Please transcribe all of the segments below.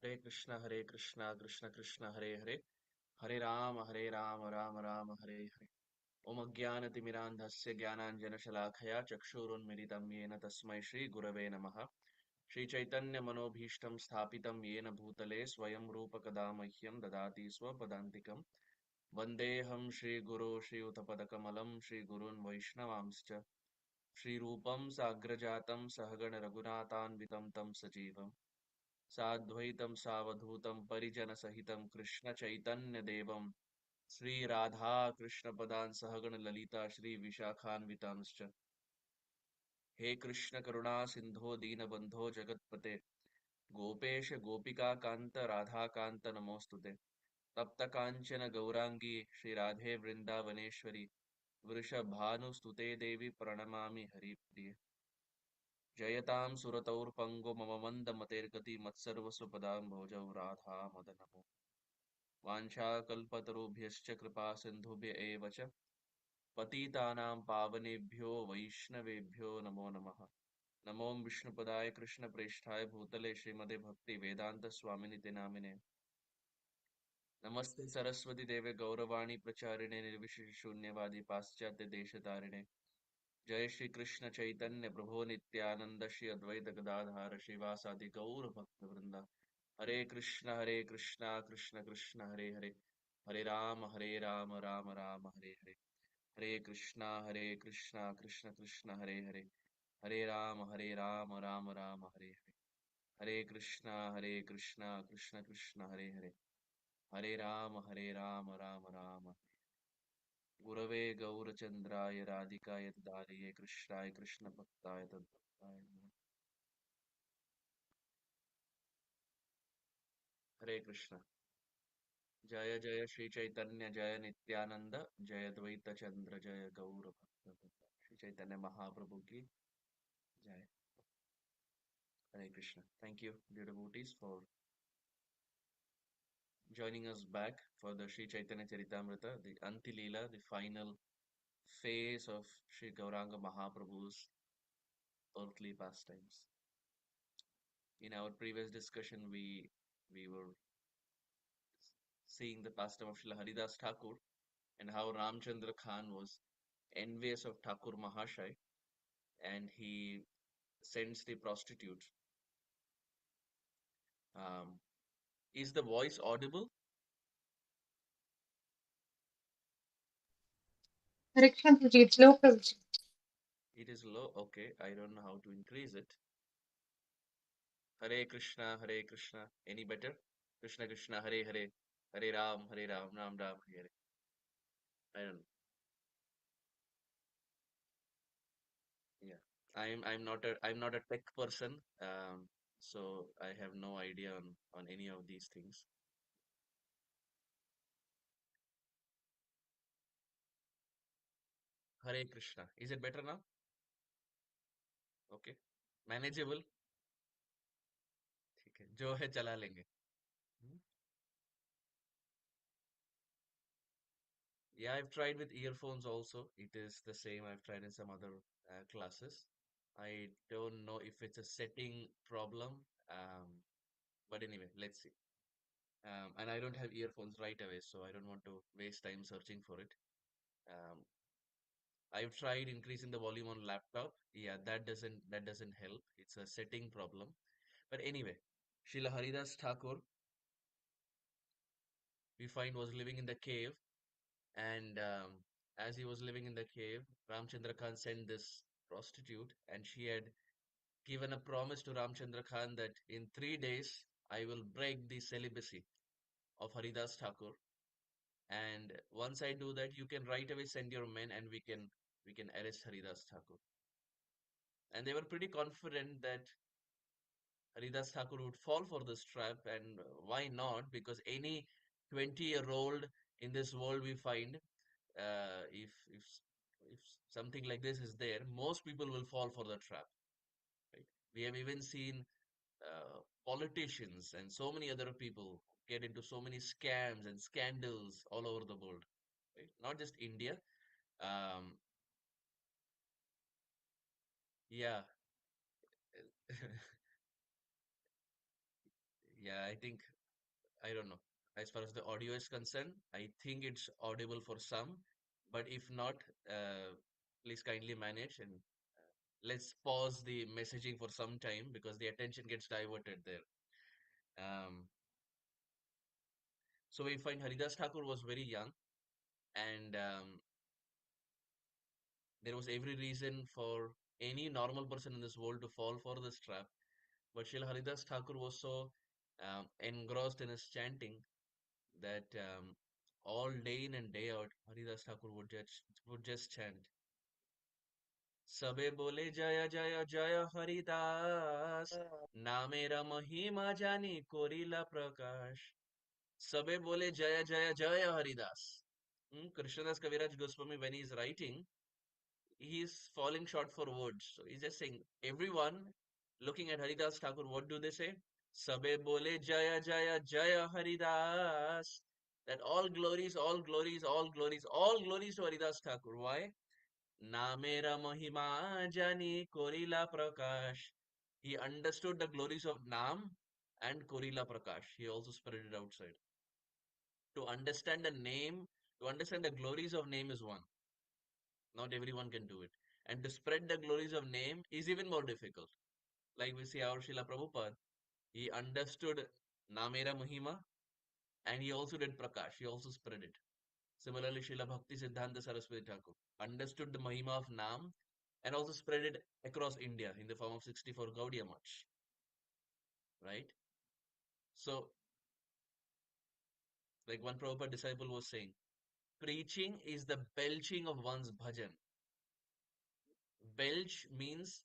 Hare Krishna, Krishna Krishna, Hare Hare, Hare Rama, Rama Rama, Hare Hare. Om Ajnanatimirandhasya Jnananjanashalakaya Chakshurunmilitam Yena Tasmai Shri Gurave Namaha. Shri Chaitanya Manobhishtam Sthapitam Yena Bhutale Swayam Rupa Kadamahyam Dadati Swapadantikam. Vandeham Shri Guru Shri Utapadakammalam Shri Gurun Vaishnavamscha. Shri Rupam Sagrajatam Sahagana Raghunathanvitam Tam Sajivam. साद्वैतं सावधूतं परिजनसहितं कृष्णचैतन्यदेवं श्रीराधाकृष्णपदान् सहगण Lalita श्रीविशाखान्वितांश्च हे कृष्ण करुणा सिन्धो दीनबन्धो जगत्पते गोपेश गोपिकान्त राधाकान्त नमोऽस्तुते तप्त काञ्चन गौराङ्गी श्रीराधे वृन्दावनेश्वरी वृषभानुस्तुते देवी प्रणमामि हरिप्रिये जयतां सुरतौर्पङ्गो मम मन्दमतेर्गति मत्सर्वस्वपदाम्भोजौ राधा मदनमो वाञ्छाकल्पतरुभ्यश्च कृपा सिन्धुभ्य एव च पतितानां पावनेभ्यो वैष्णवेभ्यो नमो नमः। नमो विष्णुपदाय कृष्णप्रेष्ठाय भूतले श्रीमते भक्ति वेदांत स्वामिनि ते नामिने नमस्ते सरस्वती देवे गौरवाणी प्रचारिणे निर्विशेष शून्यवादी पाश्चात्य देशतारिणे जय श्री कृष्ण चैतन्य प्रभो नित्यानंद श्री अद्वैत गदाधार श्रीवासादि गौर भक्त वृंदा हरे कृष्णा कृष्ण कृष्ण हरे हरे हरे राम राम राम हरे हरे हरे कृष्णा कृष्ण कृष्ण हरे हरे हरे राम राम राम हरे हरे हरे कृष्णा कृष्ण कृष्ण हरे हरे हरे राम राम राम गुरवे गौरचंद्राय राधिकाय तदालये कृष्णाय कृष्ण भक्ताय तद्भक्ताय नमः। हरे कृष्ण। जय जय श्री चैतन्य जय नित्यानंद जय द्वैत चंद्र जय गौर भक्त श्री चैतन्य महाप्रभु की जय। Hare Krishna. Thank you, dear devotees, for joining us back for the Sri Chaitanya Charitamrita, the Anti Lila, the final phase of Sri Gauranga Mahaprabhu's earthly pastimes. In our previous discussion, we were seeing the pastime of Srila Haridas Thakur and how Ramchandra Khan was envious of Thakur Mahashai and he sends the prostitute. Um, is the voice audible? Correction Prabhuji, it's low Prabhuji. It is low. Okay, I don't know how to increase it. Hare Krishna, Hare Krishna. Any better? Krishna Krishna, Hare Hare, Hare Ram, Ram Ram, Hare Hare. I don't know. Yeah, I'm not a tech person. So I have no idea on any of these things. Hare Krishna. Is it better now? Okay, manageable. ठीक है, जो है चला लेंगे. Hmm? Yeah, I've tried with earphones also. It is the same. I've tried in some other classes. I don't know if it's a setting problem. But anyway, let's see. And I don't have earphones right away, so I don't want to waste time searching for it. Um, I've tried increasing the volume on laptop. Yeah, that doesn't help. It's a setting problem. But anyway, Srila Haridas Thakur, we find was living in the cave, and as he was living in the cave, Ramchandra Khan sent this prostitute, and she had given a promise to Ramchandra Khan that in 3 days I will break the celibacy of Haridas Thakur. And once I do that, you can right away send your men and we can arrest Haridas Thakur. And they were pretty confident that Haridas Thakur would fall for this trap. And why not? Because any 20-year-old in this world we find, if something like this is there, most people will fall for the trap. Right? We have even seen politicians and so many other people get into so many scams and scandals all over the world. Right? Not just India. Um, Yeah, Yeah, I think, I don't know. As far as the audio is concerned, I think it's audible for some, but if not, uh, please kindly manage and let's pause the messaging for some time because the attention gets diverted there. Um, so we find Haridas Thakur was very young, and there was every reason for any normal person in this world to fall for this trap. But Srila Haridas Thakur was so engrossed in his chanting that all day in and day out, Haridas Thakur would just chant. सबे बोले जय जय जय हरिदास नामेरा महिमा जानी कोरिला प्रकाश सबे बोले जय जय जय Haridas. Krishnadas Kaviraj Goswami, when he's writing, he's falling short for words. So he's just saying, everyone looking at Haridas Thakur, what do they say? Sabe bole Jaya Jaya Jaya Haridas. That all glories, all glories, all glories, all glories to Haridas Thakur. Why? Na mera mahima jani Korila Prakash. He understood the glories of Nam and Korila Prakash. He also spread it outside. To understand the name, to understand the glories of name is one. Not everyone can do it. And to spread the glories of name is even more difficult. Like we see our Srila Prabhupada, he understood Namera Mahima and he also did Prakash. He also spread it. Similarly, Srila Bhakti Siddhanta Saraswati Thakur understood the Mahima of Nam and also spread it across India in the form of 64 Gaudiya Much. Right? So, like one Prabhupada disciple was saying, preaching is the belching of one's bhajan. Belch means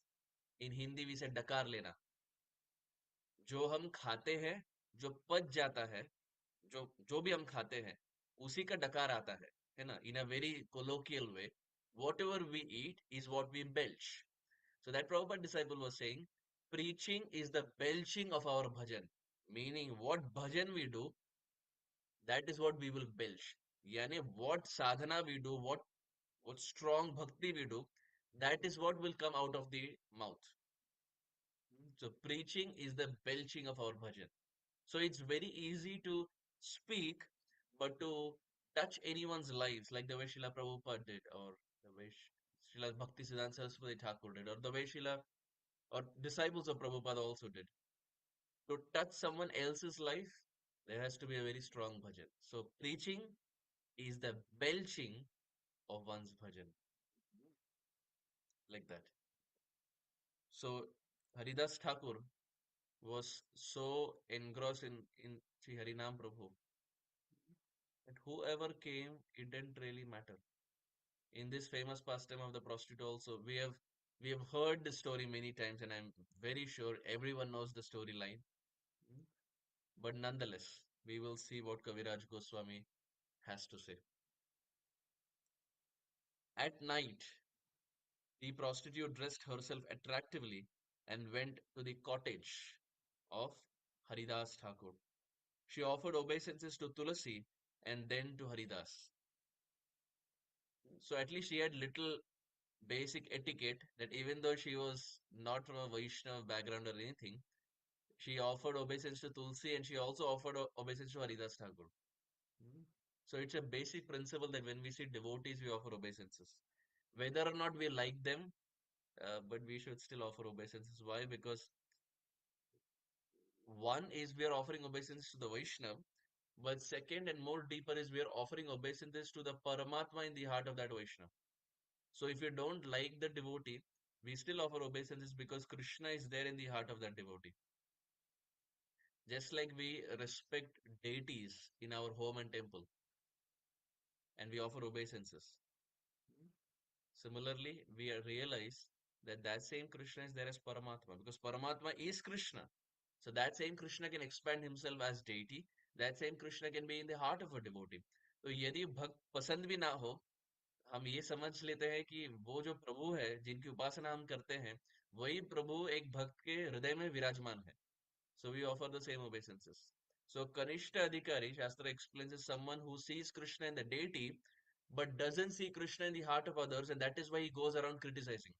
in Hindi we say dakar lena. जो हम खाते हैं, जो पच जाता है, जो जो भी हम खाते हैं, उसी का डकार आता है ना? In a very colloquial way, whatever we eat is what we belch. So that Prabhupada disciple was saying, preaching is the belching of our bhajan, meaning what bhajan we do, that is what we will belch. Yani what sadhana we do, what strong bhakti we do, that is what will come out of the mouth. So preaching is the belching of our bhajan. So it's very easy to speak, but to touch anyone's lives, like the way Srila Prabhupada did, or the way Srila Bhakti Siddhanta Saraswati Thakur did, or the way Srila or disciples of Prabhupada also did. To touch someone else's life, there has to be a very strong bhajan. So preaching is the belching of one's bhajan, like that. So Haridas Thakur was so engrossed in Sri Harinam Prabhu that whoever came, it didn't really matter. In this famous pastime of the prostitute also, we have heard the story many times, and I'm very sure everyone knows the storyline. Mm. But nonetheless, we will see what Kaviraj Goswami has to say. At night, the prostitute dressed herself attractively and went to the cottage of Haridas Thakur. She offered obeisances to Tulasi and then to Haridas. So at least she had little basic etiquette that even though she was not from a Vaishnava background or anything, she offered obeisance to Tulsi and she also offered obeisance to Haridas Thakur. Mm. So it's a basic principle that when we see devotees, we offer obeisances. Whether or not we like them, but we should still offer obeisances. Why? Because one is we are offering obeisances to the Vaishnava, but second and more deeper is we are offering obeisances to the Paramatma in the heart of that Vaishnava. So if you don't like the devotee, we still offer obeisances because Krishna is there in the heart of that devotee. Just like we respect deities in our home and temple and we offer obeisances. Similarly, we realize that that same Krishna is there as Paramatma because Paramatma is Krishna. So that same Krishna can expand himself as deity. That same Krishna can be in the heart of a devotee. तो यदि भक्त पसंद भी ना हो, हम ये समझ लेते हैं कि वो जो प्रभु है जिनकी उपासना हम करते हैं वही प्रभु एक भक्त के हृदय में विराजमान है. So we offer the same obeisances. So Kanishta Adhikari, Shastra explains, is someone who sees Krishna in the deity but doesn't see Krishna in the heart of others, and that is why he goes around criticizing.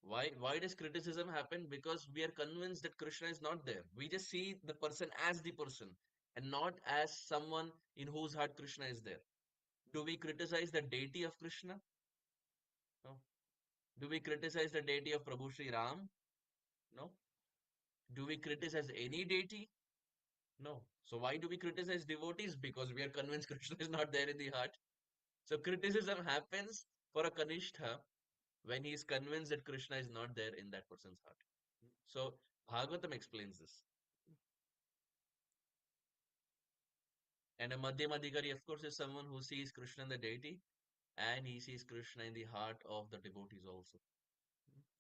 Why does criticism happen? Because we are convinced that Krishna is not there. We just see the person as the person and not as someone in whose heart Krishna is there. Do we criticize the deity of Krishna? No. Do we criticize the deity of Prabhu Sri Ram? No. Do we criticize any deity? No. So why do we criticize devotees? Because we are convinced Krishna is not there in the heart. So criticism happens for a Kanishtha when he is convinced that Krishna is not there in that person's heart. So Bhagavatam explains this. And a Madhyam Adhikari, of course, is someone who sees Krishna in the deity and he sees Krishna in the heart of the devotees also.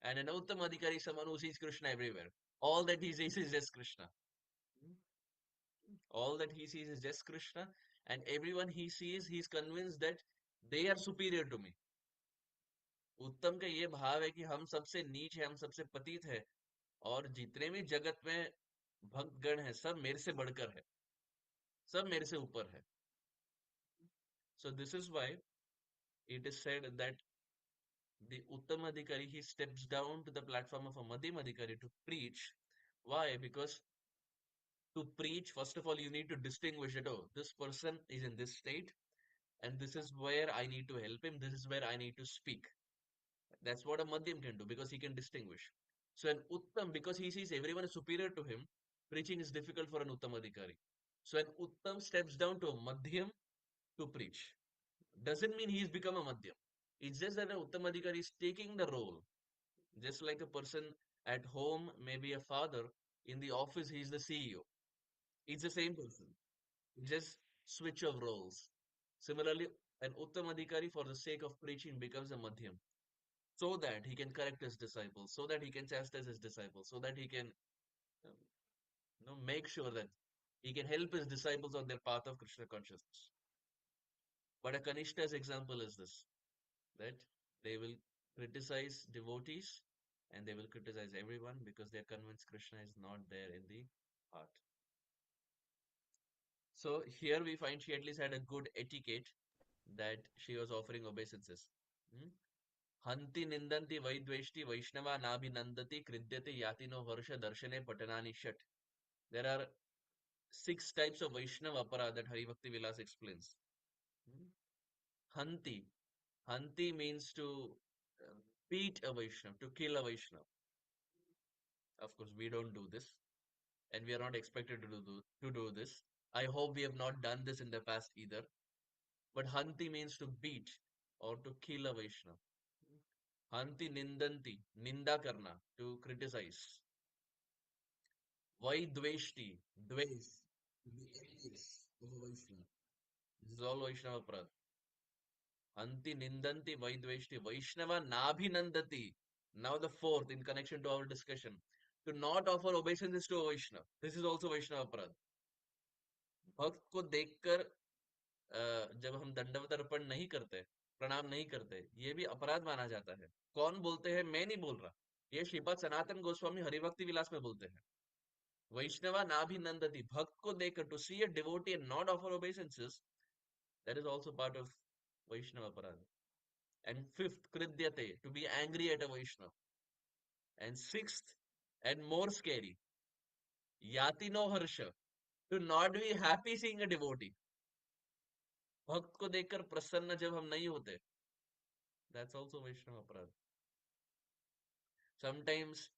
And an Uttam Adhikari is someone who sees Krishna everywhere. All that he sees is just Krishna. All that he sees is just Krishna, and everyone he sees, he's convinced that they are superior to me. उत्तम का ये भाव है कि हम सबसे नीच है, हम सबसे पतित है, और जितने भी जगत में भक्तगण है सब मेरे से बढ़कर है, सब मेरे से ऊपर है. So this is why it is said that the Uttam Adhikari, he steps down to the platform of a Madhyam Adhikari to preach. Why? Because to preach, first of all, you need to distinguish it. Oh, this person is in this state, and this is where I need to help him. This is where I need to speak. That's what a Madhyam can do because he can distinguish. So an Uttam, because he sees everyone is superior to him, preaching is difficult for an Uttam Adhikari. So an Uttam steps down to a Madhyam to preach. Doesn't mean he's become a Madhyam. It's just that an Uttam Adhikari is taking the role. Just like a person at home may be a father, in the office he's the CEO. It's the same person. Just switch of roles. Similarly, an Uttam Adhikari for the sake of preaching becomes a Madhyam so that he can correct his disciples, so that he can chastise his disciples, so that he can um, make sure that he can help his disciples on their path of Krishna consciousness. But a Kanishta's example is this, that they will criticize devotees and they will criticize everyone because they're convinced Krishna is not there in the heart. So here we find she at least had a good etiquette that she was offering obeisances. Hmm? Hanti nindanti vaidveshti vaishnava nabhinandati kridyate yatino harsha darshane patanani shat. There are 6 types of Vaishnava aparadha that Haribhakti Vilas explains. Hmm? Hanti. Hanti means to uh, beat a Vaishnava, to kill a Vaishnava. Of course, we don't do this, and we are not expected to do this. I hope we have not done this in the past either. But Hanti means to beat or to kill a Vaishnava. Hanti nindanti, ninda karna, to criticize. Vaidveshti, dvesh, to be envious of a Vaishnava. This is all Vaishnava aparadha. Anti Nindanti Vaidveshti Vaishnava Nabhinandati. Now the fourth in connection to our discussion. To not offer obeisances to a Vaishnava. This is also Vaishnava अपराध. भक्त को देखकर जब हम दंडवत अर्पण नहीं करते, प्रणाम नहीं करते, ये भी अपराध माना जाता है. कौन बोलते हैं? मैं नहीं बोल रहा. ये श्रीपाद सनातन गोस्वामी हरिभक्ति विलास में बोलते हैं. वैष्णवा नाभिनंदति. भक्त को देखकर, to see a devotee and not offer obeisances, that is also part of Vaishnava aparadha. And fifth, kridyate, to be angry at a Vaishnava. And sixth, and more scary, yati no harsha, to not be happy seeing a devotee. भक्त को देखकर प्रसन्न जब हम नहीं होते, that's also Vaishnava aparadha. Sometimes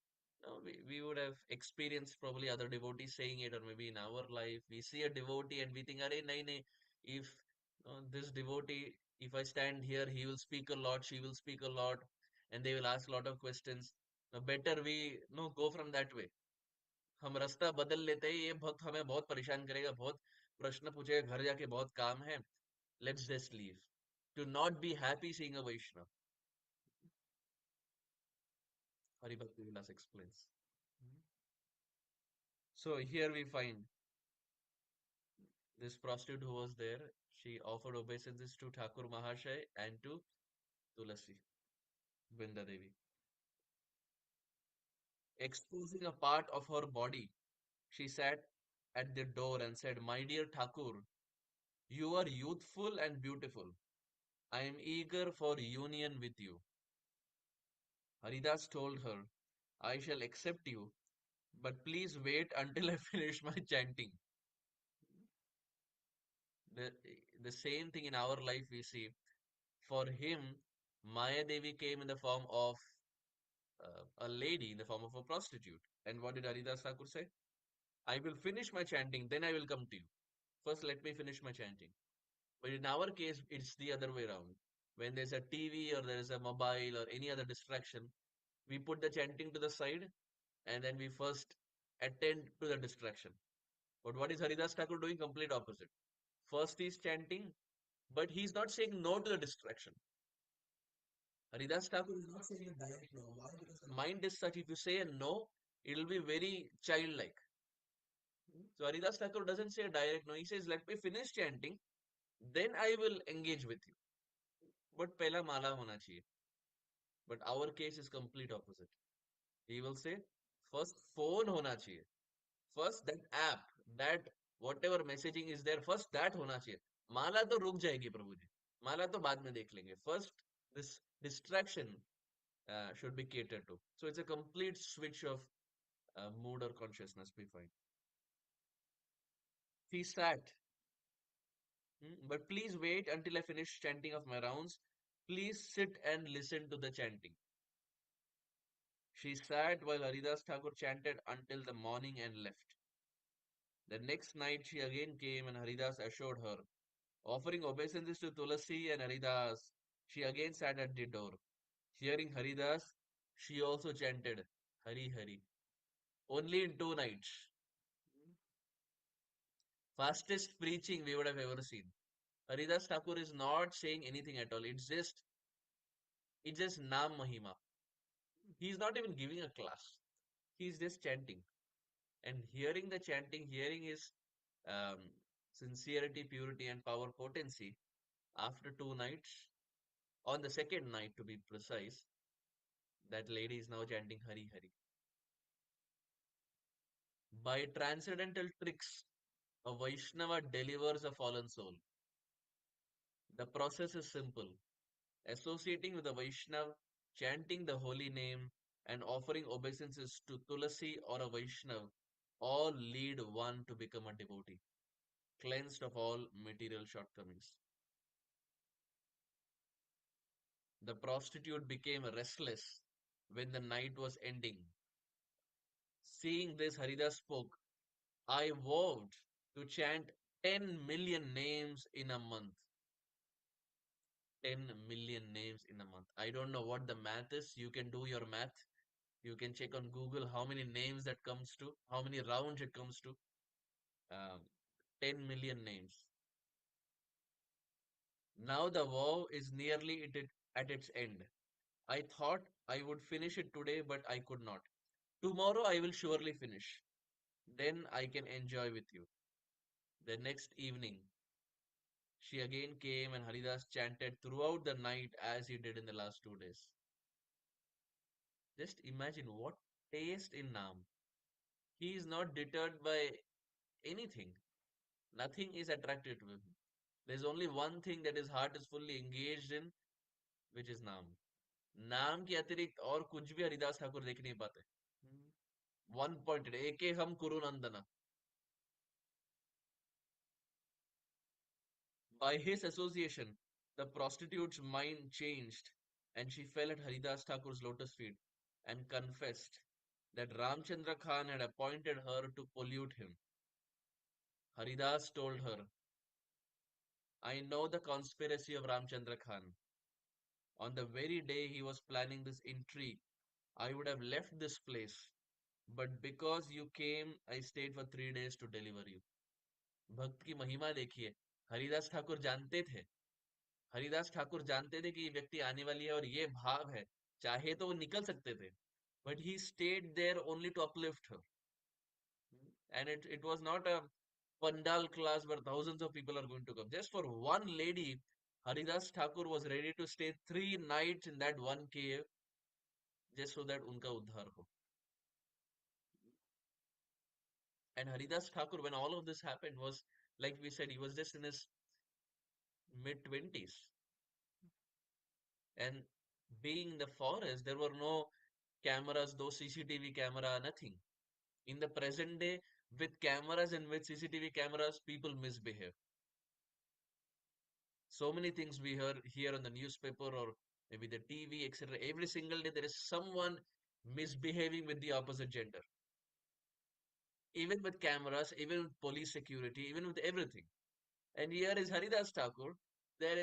we would have experienced probably other devotees saying it, or maybe in our life, we see a devotee and we think, Are, nahi, nahi, if this devotee, if I stand here, he will speak a lot, she will speak a lot, and they will ask a lot of questions. Better we go from that way. हम रास्ता बदल लेते हैं, ये भक्त हमें बहुत परेशान करेगा, बहुत प्रश्न पूछेगा, घर जाके बहुत काम है. Let's just leave. To not be happy seeing a Vaishnava. Haribhakti Vilas explains. So here we find this prostitute who was there. She offered obeisances to Thakur Mahashay and to Tulasi, Vrinda Devi. Exposing a part of her body, she sat at the door and said, My dear Thakur, you are youthful and beautiful. I am eager for union with you. Haridas told her, I shall accept you, but please wait until I finish my chanting. The, the same thing in our life we see. For him, Maya Devi came in the form of a lady, in the form of a prostitute. And what did Haridas Thakur say? I will finish my chanting, then I will come to you. First, let me finish my chanting. But in our case, it's the other way around. When there's a TV or there is a mobile or any other distraction, we put the chanting to the side and then we first attend to the distraction. But what is Haridas Thakur doing? Complete opposite. First he's chanting, but he's not saying no to the distraction. Haridas Thakur is not saying a direct no. Why? Because the mind is such, if you say a no, it'll be very childlike. So Haridas Thakur doesn't say a direct no. He says, let me finish chanting, then I will engage with you. But pehla mala hona chahiye. But our case is complete opposite. He will say, first phone hona chahiye. First that app, that whatever messaging is there, first that hona chahiye. माला तो रुक जाएगी प्रभु जी. माला तो बाद में देख लेंगे. First, this distraction should be catered to. So it's a complete switch of mood or consciousness we find. She sat, but please wait until I finish chanting of my rounds. Please sit and listen to the chanting. She sat while Haridas Thakur chanted until the morning and left. The next night she again came and Haridas assured her. Offering obeisances to Tulasi and Haridas, she again sat at the door. Hearing Haridas, she also chanted Hari Hari. Only in 2 nights. Fastest preaching we would have ever seen. Haridas Thakur is not saying anything at all. It's just Nam Mahima. He's not even giving a class. He's just chanting. And hearing the chanting, hearing his um, sincerity, purity, and power potency, after 2 nights, on the second night to be precise, that lady is now chanting Hari Hari. By transcendental tricks, a Vaishnava delivers a fallen soul. The process is simple. Associating with a Vaishnava, chanting the holy name, and offering obeisances to Tulasi or a Vaishnava all lead one to become a devotee, cleansed of all material shortcomings. The prostitute became restless when the night was ending. Seeing this, Haridas spoke, I vowed to chant 10 million names in a month. 10 million names in a month. I don't know what the math is. You can do your math. You can check on Google how many names that comes to, how many rounds it comes to. Um, 10 million names. Now the vow is nearly at its end. I thought I would finish it today, but I could not. Tomorrow I will surely finish. Then I can enjoy with you. The next evening, she again came and Haridas chanted throughout the night as he did in the last 2 days. Just imagine what taste in Nam. He is not deterred by anything. Nothing is attracted to him. There's only one thing that his heart is fully engaged in, which is Nam. नाम के अतिरिक्त और कुछ भी हरिदास ठाकुर देख नहीं पाते. One pointed एके हम कुरुनंदना. By his association, the prostitute's mind changed and she fell at Haridas Thakur's lotus feet and confessed that Ramchandra Khan had appointed her to pollute him. Haridas told her, I know the conspiracy of Ramchandra Khan. On the very day he was planning this intrigue, I would have left this place. But because you came, I stayed for 3 days to deliver you. भक्त की महिमा देखिए. हरिदास ठाकुर जानते थे. हरिदास ठाकुर जानते थे कि ये व्यक्ति आने वाली है और ये भाव है. चाहे तो वो निकल सकते थे. But he stayed there only to uplift her. And it was not a pandal class where thousands of people are going to come. Just for one lady, Haridas Thakur was ready to stay 3 nights in that one cave just so that unka uddhar ho. And Haridas Thakur, when all of this happened, was like we said, he was just in his mid 20s. And Being in the forest, there were no cameras, no CCTV camera, nothing. In the present day, with cameras and with CCTV cameras, people misbehave. So many things we hear on the newspaper or maybe the TV, etc. Every single day, there is someone misbehaving with the opposite gender. Even with cameras, even with police security, even with everything. And here is Haridas Thakur. There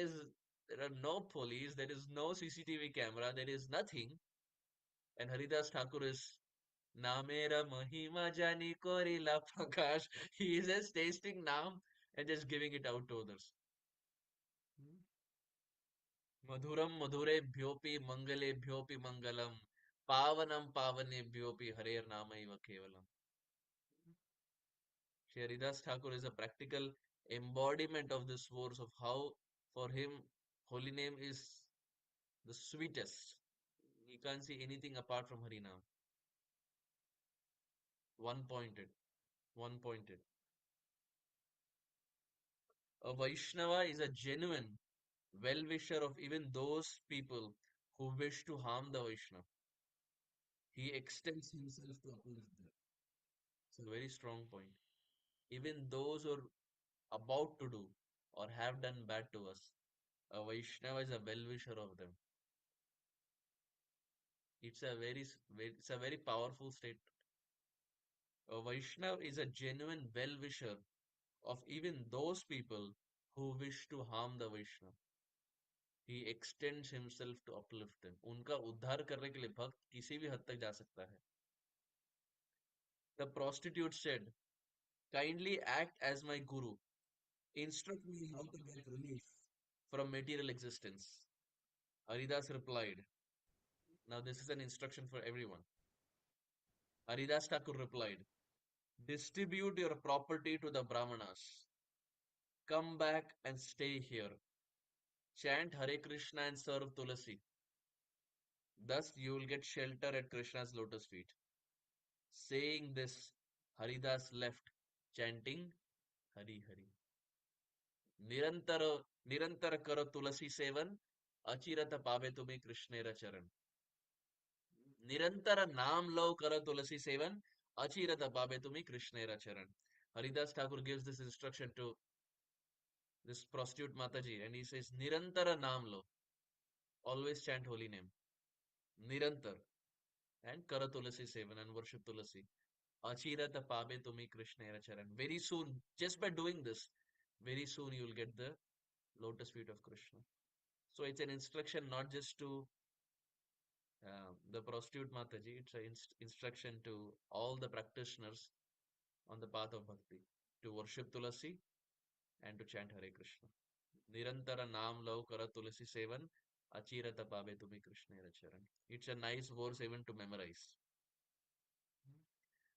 are no police, there is no CCTV camera, there is nothing. And Haridas Thakur is Namera Mahima Jani Korila Prakash. He is just tasting Nam and just giving it out to others. Madhuram Madhurebhyopi Mangalebhyopi Mangalam. Pavanam Pavanebhyopi Harer Namaiva Kevalam. Shri Haridas Thakur is a practical embodiment of this verse of how for him holy name is the sweetest. You can't see anything apart from Harinam. One pointed. One pointed. A Vaishnava is a genuine well-wisher of even those people who wish to harm the Vaishnava. He extends himself to uplift them. It's a very strong point. Even those who are about to do or have done bad to us, a Vaishnava is a well-wisher of them. It's a very powerful statement. A Vaishnav is a genuine well-wisher of even those people who wish to harm the Vaishnav. He extends himself to uplift them. उनका उद्धार करने के लिए भक्त किसी भी हद तक जा सकता है. The prostitute said, "Kindly act as my guru. Instruct me how to get relief from material existence." Haridas replied, now this is an instruction for everyone. Haridas Thakur replied, "Distribute your property to the Brahmanas. Come back and stay here. Chant Hare Krishna and serve Tulasi. Thus you will get shelter at Krishna's lotus feet." Saying this, Haridas left, chanting Hari Hari. निरंतर निरंतर करो तुलसी seven अचिरत पावे तुम्हें कृष्णेर चरण. निरंतर नाम लो करो तुलसी seven अचिरत पावे तुम्हें कृष्णेर चरण. Haridas Thakur gives this instruction to this prostitute Mataji and he says Nirantara naam lo, always chant holy name. Nirantar and kara tulasi sevan and worship tulasi. Achirata pabe tumi Krishna charan. Very soon, just by doing this, very soon you will get the lotus feet of Krishna. So it's an instruction not just to the prostitute Mataji, it's an instruction to all the practitioners on the path of bhakti to worship Tulasi and to chant Hare Krishna. Nirantara naam lau kara Tulasi sevan, achirata pabe tumi Krishna charan. It's a nice verse even to memorize.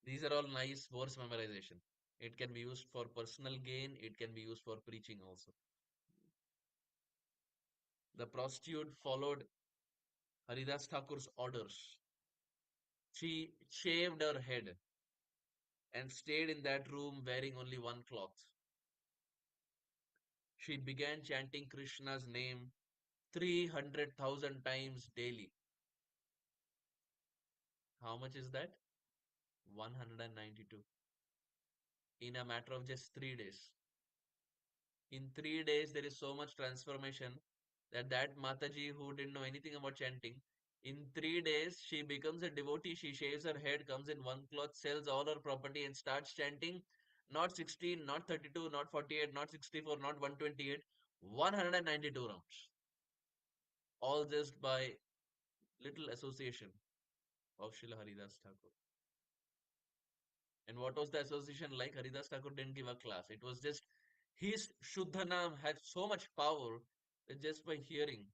These are all nice verse memorization. It can be used for personal gain, it can be used for preaching also. The prostitute followed Haridas Thakur's orders. She shaved her head and stayed in that room wearing only one cloth. She began chanting Krishna's name 300,000 times daily. How much is that? 192. In a matter of just 3 days. In 3 days, there is so much transformation that Mataji who didn't know anything about chanting, in 3 days, she becomes a devotee. She shaves her head, comes in one cloth, sells all her property, and starts chanting not 16, not 32, not 48, not 64, not 128, 192 rounds. All just by little association of Srila Haridas Thakur. And what was the association like? Haridas Thakur didn't give a class. It was just his Shuddhanam had so much power that just by hearing,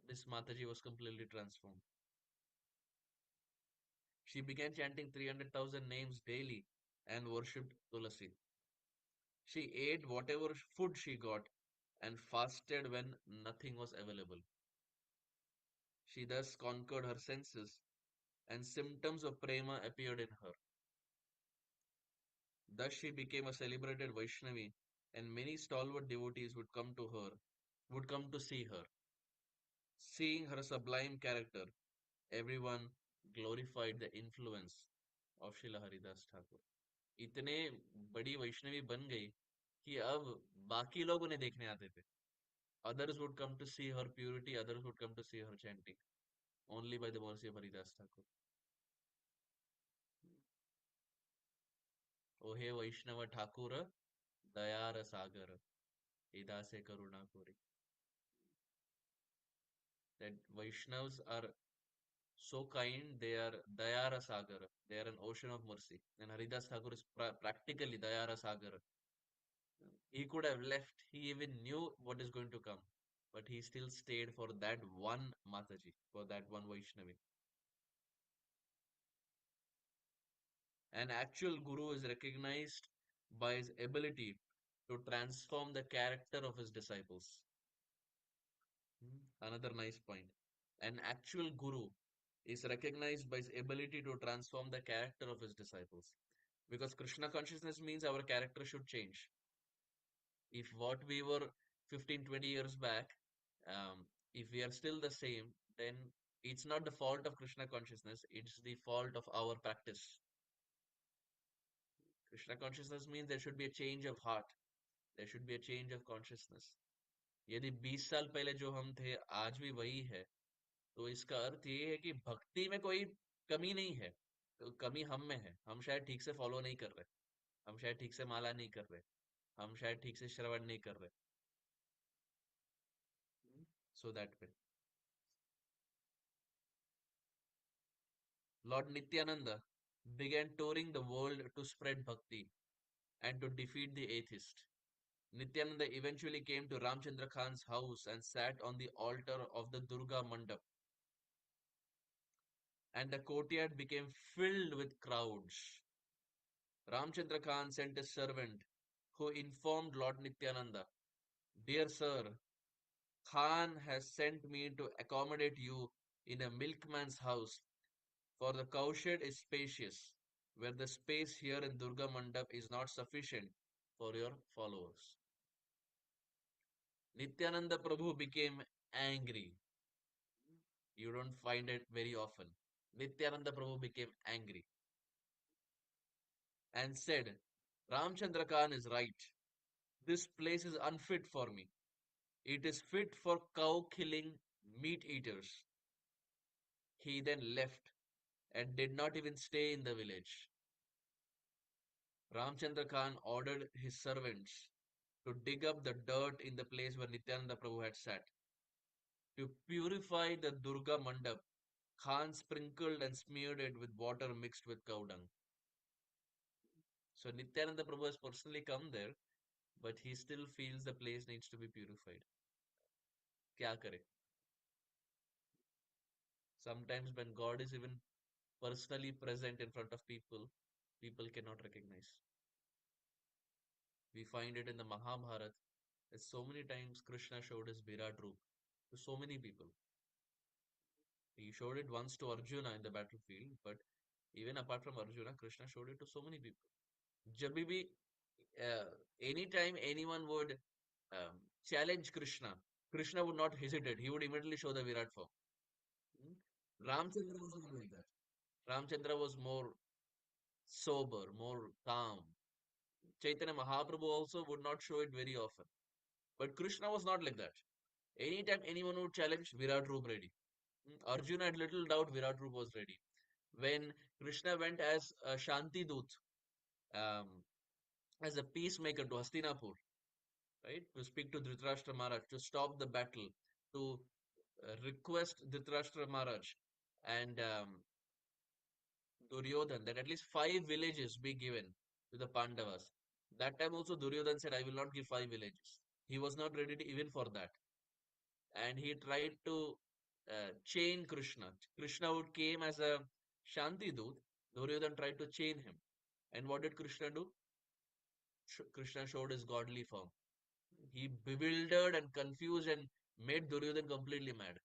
this Mataji was completely transformed. She began chanting 300,000 names daily and worshipped Tulasi. She ate whatever food she got and fasted when nothing was available. She thus conquered her senses and symptoms of prema appeared in her. Thus she became a celebrated Vaishnavi and many stalwart devotees would come to see her. Seeing her sublime character, everyone glorified the influence of Srila Haridas Thakur. इतने बड़ी वैष्णवी बन गई कि अब बाकी लोग उन्हें देखने आते थे. Others would come to see her purity, others would come to see her chanting, only by the mercy of Haridas Thakur. ओहे वैष्णव ठाकुर दयार सागर इदा से करुणा कोरी. That Vaishnavas are so kind, they are dayara sagar, they are an ocean of mercy. And Haridas Thakur is practically dayara sagar. He could have left, he even knew what is going to come, but he still stayed for that one Mataji, for that one Vaishnavi. An actual guru is recognized by his ability to transform the character of his disciples. Another nice point. An actual guru is recognized by his ability to transform the character of his disciples. Because Krishna consciousness means our character should change. If what we were 15, 20 years back, if we are still the same, then it's not the fault of Krishna consciousness, it's the fault of our practice. Krishna consciousness means there should be a change of heart, there should be a change of consciousness. यदि 20 साल पहले जो हम थे आज भी वही है, तो इसका अर्थ ये है कि भक्ति में कोई कमी नहीं है. तो कमी हम में है, हम शायद ठीक से फॉलो नहीं कर रहे, हम शायद ठीक से माला नहीं कर रहे, हम शायद ठीक से श्रवण नहीं कर रहे. So that way. Lord Nityananda began touring the world to spread bhakti and to defeat the atheist. Nityananda eventually came to Ramchandra Khan's house and sat on the altar of the Durga Mandap, and the courtyard became filled with crowds. Ramchandra Khan sent a servant who informed Lord Nityananda, "Dear sir, Khan has sent me to accommodate you in a milkman's house, for the cowshed is spacious, where the space here in Durga Mandap is not sufficient for your followers." Nityananda Prabhu became angry. You don't find it very often. Nityananda Prabhu became angry and said, "Ramchandra Khan is right. This place is unfit for me. It is fit for cow killing meat eaters." He then left and did not even stay in the village. Ramchandra Khan ordered his servants to dig up the dirt in the place where Nityananda Prabhu had sat. To purify the Durga Mandap, Khan sprinkled and smeared it with water mixed with cow dung. So Nityananda Prabhu has personally come there, but he still feels the place needs to be purified. क्या करे? Sometimes when God is even personally present in front of people, people cannot recognize. We find it in the Mahabharata that so many times Krishna showed his Virat Roop to so many people. He showed it once to Arjuna in the battlefield, but even apart from Arjuna, Krishna showed it to so many people. जब भी anytime anyone would challenge Krishna, Krishna would not hesitate. He would immediately show the Virat form. Hmm? Ramchandra was not like that. Ramchandra was more sober, more calm. Chaitanya Mahaprabhu also would not show it very often. But Krishna was not like that. Anytime anyone would challenge, Virat Roop ready. Arjuna had little doubt, Virat Roop was ready. When Krishna went as a Shanti Dut, um, as a peacemaker to Hastinapur, right, to speak to Dhritarashtra Maharaj, to stop the battle, to request Dhritarashtra Maharaj and Duryodhan that at least 5 villages be given to the Pandavas. That time also Duryodhan said, "I will not give 5 villages." He was not ready to, even for that. And he tried to chain Krishna. Krishna would came as a Shanti Dut. Duryodhan tried to chain him. And what did Krishna do? Krishna showed his godly form. He bewildered and confused and made Duryodhan completely mad.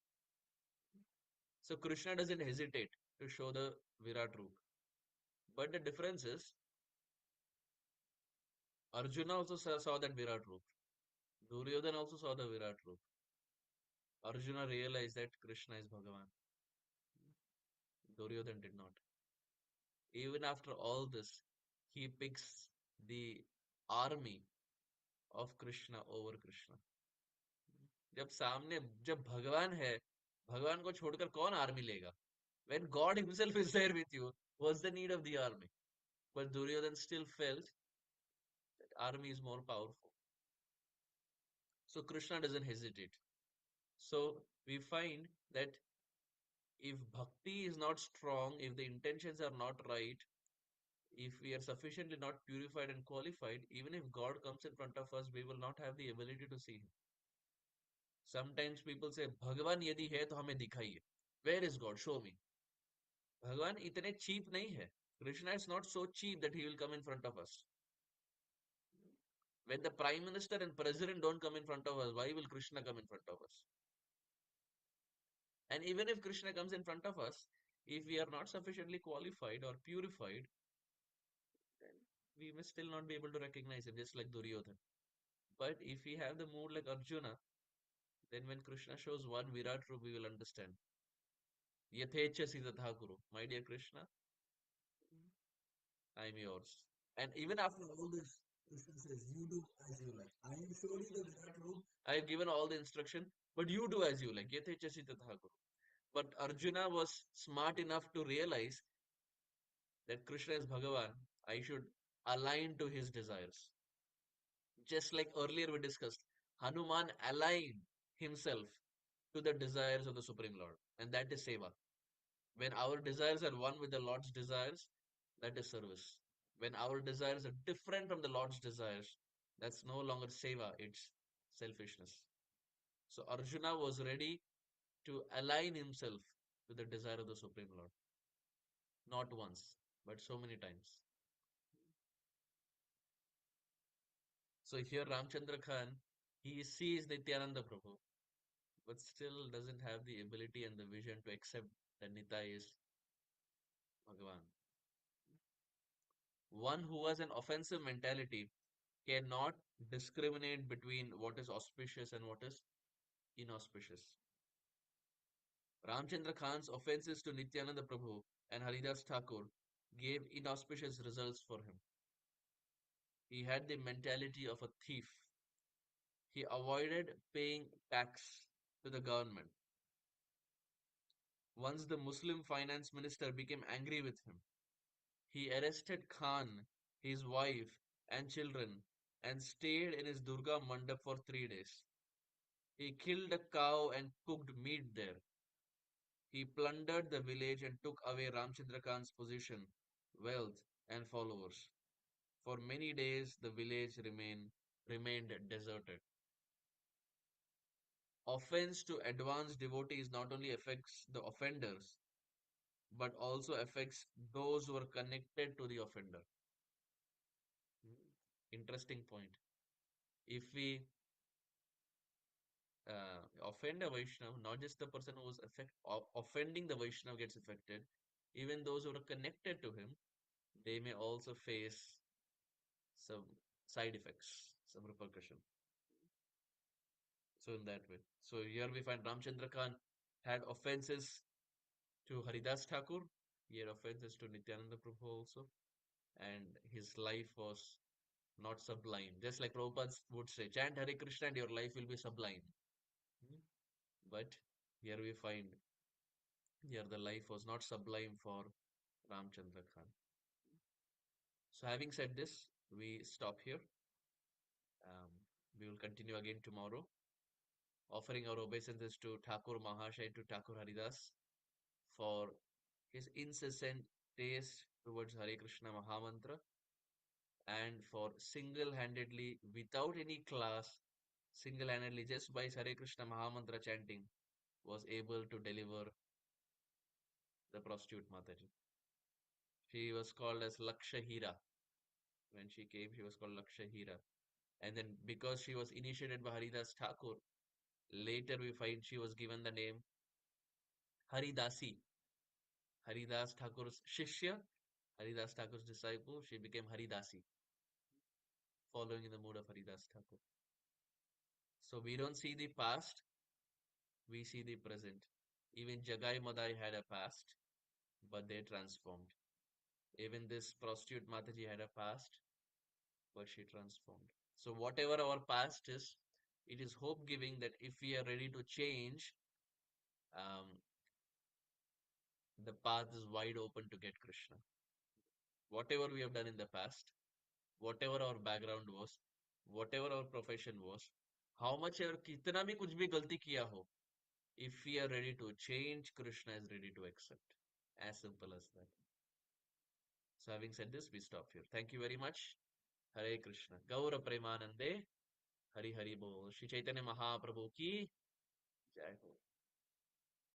So Krishna doesn't hesitate to show the Virat Roop. But the difference is, Arjuna also saw that Virat Roop. Duryodhan also saw the Virat Roop. Arjuna realized that Krishna is Bhagavan. Duryodhan did not. Even after all this, he picks the army of Krishna over Krishna. जब सामने जब भगवान है, भगवान को छोड़कर कौन army लेगा? When God Himself is there with you, what's the need of the army? But Duryodhan still felt that army is more powerful. So Krishna doesn't hesitate. So we find that if bhakti is not strong, if the intentions are not right, if we are sufficiently not purified and qualified, even if God comes in front of us, we will not have the ability to see Him. Sometimes people say, भगवान यदि है तो हमें दिखाइए. Where is God? Show me. भगवान इतने cheap नहीं है. Krishna is not so cheap that he will come in front of us. When the prime minister and president don't come in front of us, why will Krishna come in front of us? And even if Krishna comes in front of us, if we are not sufficiently qualified or purified, then we may still not be able to recognize him, just like Duryodhan. But if we have the mood like Arjuna, then when Krishna shows one Virat Roop, we will understand. Yathechasi tatha kuru. My dear Krishna, I am yours. And even after all this, Krishna says, you do as you like. I am showing you the Virat Roop. I have given all the instruction, but you do as you like. Yathechasi tatha kuru. But Arjuna was smart enough to realize that Krishna is Bhagavan. I should align to his desires. Just like earlier we discussed, Hanuman aligned himself to the desires of the Supreme Lord, and that is seva. When our desires are one with the Lord's desires, that is service. When our desires are different from the Lord's desires, that's no longer seva, it's selfishness. So Arjuna was ready to align himself to the desire of the Supreme Lord. Not once, but so many times. So here Ramchandra Khan, he sees Nityananda Prabhu, but still doesn't have the ability and the vision to accept that Nitai is Bhagavan. One who has an offensive mentality cannot discriminate between what is auspicious and what is inauspicious. Ramchandra Khan's offenses to Nityananda Prabhu and Haridas Thakur gave inauspicious results for him. He had the mentality of a thief. He avoided paying tax to the government. Once the Muslim finance minister became angry with him, he arrested Khan, his wife, and children and stayed in his Durga Mandap for 3 days. He killed a cow and cooked meat there. He plundered the village and took away Ramchandra Khan's position, wealth, and followers. For many days, the village remained deserted. Offense to advanced devotees not only affects the offenders, but also affects those who are connected to the offender. Interesting point. If we offend a Vaishnav, not just the person who is offending the Vaishnav gets affected, even those who are connected to him, they may also face some side effects, some repercussion. So in that way. So here we find Ramchandra Khan had offenses to Haridas Thakur, he had offenses to Nityananda Prabhu also, and his life was not sublime. Just like Prabhupada would say, chant Hare Krishna and your life will be sublime. Hmm. But here we find here the life was not sublime for Ramchandra Khan. So having said this, we stop here. We will continue again tomorrow, offering our obeisances to Thakur Mahashay, to Thakur Haridas for his incessant taste towards Hare Krishna Mahamantra and for single-handedly, without any class, single-handedly just by Hare Krishna Mahamantra chanting, was able to deliver the prostitute Mataji. She was called as Lakshahira. When she came, she was called Lakshahira. And then because she was initiated by Haridas Thakur, later we find she was given the name Haridasi. Haridas Thakur's Shishya, Haridas Thakur's disciple, she became Haridasi, following in the mood of Haridas Thakur. So we don't see the past, We see the present. Even Jagai Madai had a past, but they transformed. Even this prostitute Mataji had a past, but she transformed. So whatever our past is, it is hope giving that if we are ready to change, um, the path is wide open to get Krishna. Whatever we have done in the past, whatever our background was, whatever our profession was, how much ever कितना भी कुछ भी गलती किया हो, if we are ready to change, Krishna is ready to accept. As simple as that. So having said this, we stop here. Thank you very much. Hare Krishna. Gaura Premanande. Hari Hari Bol. Shri Chaitanya Mahaprabhu ki jai ho.